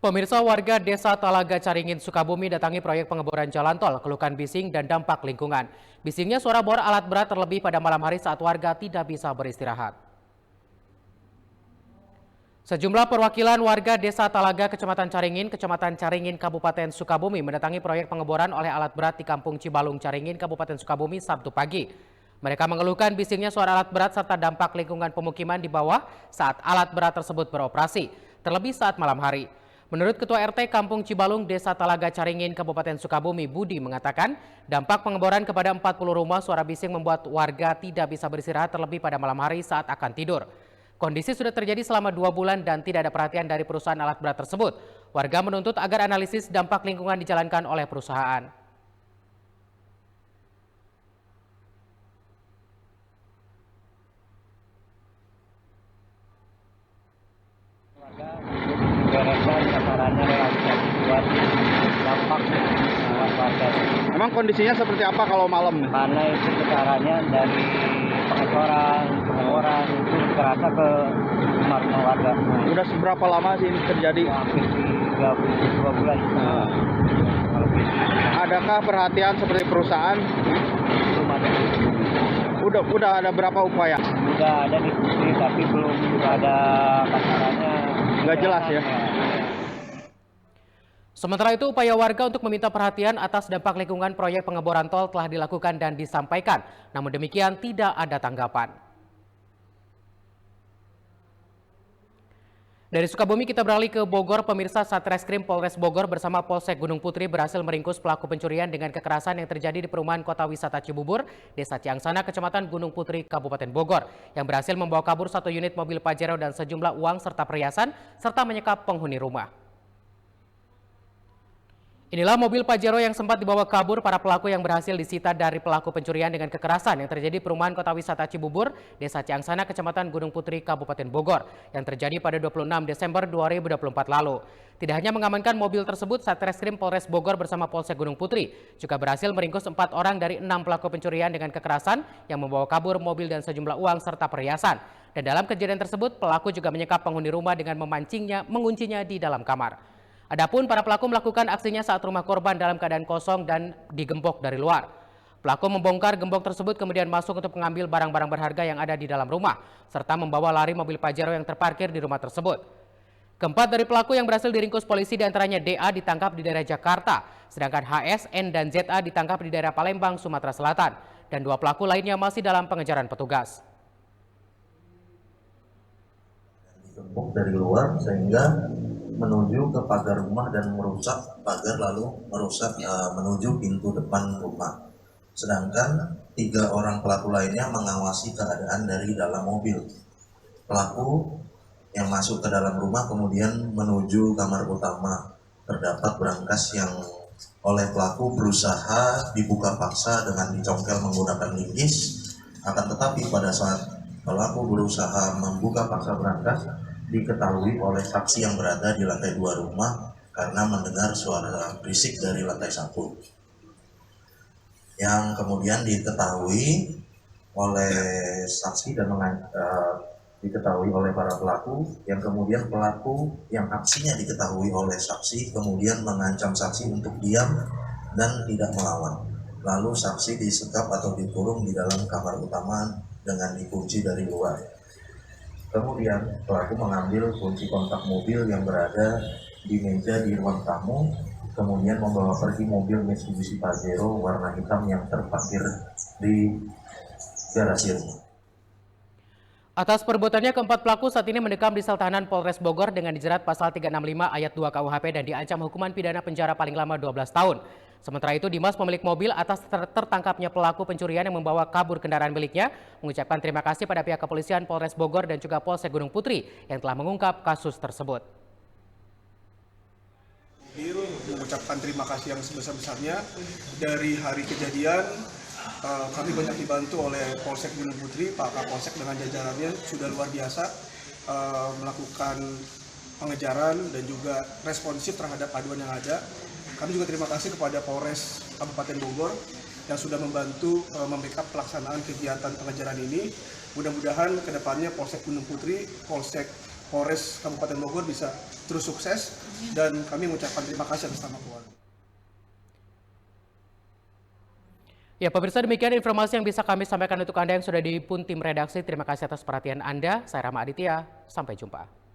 Pemirsa, warga Desa Talaga Caringin, Sukabumi datangi proyek pengeboran jalan tol, keluhkan bising dan dampak lingkungan. Bisingnya suara bor alat berat terlebih pada malam hari saat warga tidak bisa beristirahat. Sejumlah perwakilan warga Desa Talaga, Kecamatan Caringin, Kabupaten Sukabumi mendatangi proyek pengeboran oleh alat berat di Kampung Cibalung, Caringin, Kabupaten Sukabumi, Sabtu pagi. Mereka mengeluhkan bisingnya suara alat berat serta dampak lingkungan pemukiman di bawah saat alat berat tersebut beroperasi, terlebih saat malam hari. Menurut Ketua RT Kampung Cibalung, Desa Talaga Caringin, Kabupaten Sukabumi, Budi mengatakan dampak pengeboran kepada 40 rumah suara bising membuat warga tidak bisa beristirahat terlebih pada malam hari saat akan tidur. Kondisi sudah terjadi selama 2 bulan dan tidak ada perhatian dari perusahaan alat berat tersebut. Warga menuntut agar analisis dampak lingkungan dijalankan oleh perusahaan. Bereskan sasarannya realisasi buat dampak buat warga. Emang kondisinya seperti apa kalau malam? Karena itu getarannya dari pengecoran itu terasa ke rumah warga. Udah seberapa lama sih ini terjadi? Hampir 2 bulan. Adakah perhatian seperti perusahaan? Belum ada. Udah ada berapa upaya? Udah ada diskusi tapi belum ada kasarannya. Nggak jelas ya? Sementara itu, upaya warga untuk meminta perhatian atas dampak lingkungan proyek pengeboran tol telah dilakukan dan disampaikan. Namun demikian, tidak ada tanggapan. Dari Sukabumi kita beralih ke Bogor. Pemirsa, Satreskrim Polres Bogor bersama Polsek Gunung Putri berhasil meringkus pelaku pencurian dengan kekerasan yang terjadi di perumahan Kota Wisata Cibubur, Desa Ciangsana, Kecamatan Gunung Putri, Kabupaten Bogor, yang berhasil membawa kabur 1 unit mobil Pajero dan sejumlah uang serta perhiasan, serta menyekap penghuni rumah. Inilah mobil Pajero yang sempat dibawa kabur para pelaku yang berhasil disita dari pelaku pencurian dengan kekerasan yang terjadi di perumahan Kota Wisata Cibubur, Desa Ciangsana, Kecamatan Gunung Putri, Kabupaten Bogor, yang terjadi pada 26 Desember 2024 lalu. Tidak hanya mengamankan mobil tersebut, Satreskrim Polres Bogor bersama Polsek Gunung Putri juga berhasil meringkus 4 orang dari 6 pelaku pencurian dengan kekerasan yang membawa kabur mobil dan sejumlah uang serta perhiasan. Dan dalam kejadian tersebut, pelaku juga menyekap penghuni rumah dengan menguncinya di dalam kamar. Adapun para pelaku melakukan aksinya saat rumah korban dalam keadaan kosong dan digembok dari luar. Pelaku membongkar gembok tersebut kemudian masuk untuk mengambil barang-barang berharga yang ada di dalam rumah, serta membawa lari mobil Pajero yang terparkir di rumah tersebut. Keempat dari pelaku yang berhasil diringkus polisi diantaranya DA ditangkap di daerah Jakarta, sedangkan HS, N, dan ZA ditangkap di daerah Palembang, Sumatera Selatan, dan 2 pelaku lainnya masih dalam pengejaran petugas. Digembok dari luar sehingga menuju ke pagar rumah dan merusak pagar lalu menuju pintu depan rumah. Sedangkan 3 orang pelaku lainnya mengawasi keadaan dari dalam mobil. Pelaku yang masuk ke dalam rumah kemudian menuju kamar utama. Terdapat berangkas yang oleh pelaku berusaha dibuka paksa dengan dicongkel menggunakan linggis. Akan tetapi pada saat pelaku berusaha membuka paksa berangkas, diketahui oleh saksi yang berada di lantai 2 rumah karena mendengar suara berisik dari lantai 1, yang kemudian diketahui oleh saksi dan diketahui oleh para pelaku, yang kemudian pelaku yang aksinya diketahui oleh saksi kemudian mengancam saksi untuk diam dan tidak melawan. Lalu saksi disekap atau dikurung di dalam kamar utama dengan dikunci dari luar. Kemudian pelaku mengambil kunci kontak mobil yang berada di meja di ruang tamu, kemudian membawa pergi mobil Mitsubishi Pajero warna hitam yang terparkir di garasi rumah. Atas perbuatannya, keempat pelaku saat ini mendekam di sel tahanan Polres Bogor dengan dijerat pasal 365 ayat 2 KUHP dan diancam hukuman pidana penjara paling lama 12 tahun. Sementara itu, Dimas, pemilik mobil, atas tertangkapnya pelaku pencurian yang membawa kabur kendaraan miliknya, mengucapkan terima kasih pada pihak kepolisian Polres Bogor dan juga Polsek Gunung Putri yang telah mengungkap kasus tersebut. Mengucapkan terima kasih yang sebesar-besarnya. Dari hari kejadian, kami banyak dibantu oleh Polsek Gunung Putri. Pak Kapolsek dengan jajarannya sudah luar biasa melakukan pengejaran dan juga responsif terhadap aduan yang ada. Kami juga terima kasih kepada Polres Kabupaten Bogor yang sudah membantu membackup pelaksanaan kegiatan pengejaran ini. Mudah-mudahan ke depannya Polsek Gunung Putri, Polsek Polres Kabupaten Bogor bisa terus sukses, dan kami mengucapkan terima kasih atas nama keluarga. Ya, pemirsa, demikian informasi yang bisa kami sampaikan untuk Anda yang sudah dihipun tim redaksi. Terima kasih atas perhatian Anda. Saya Rama Aditya, sampai jumpa.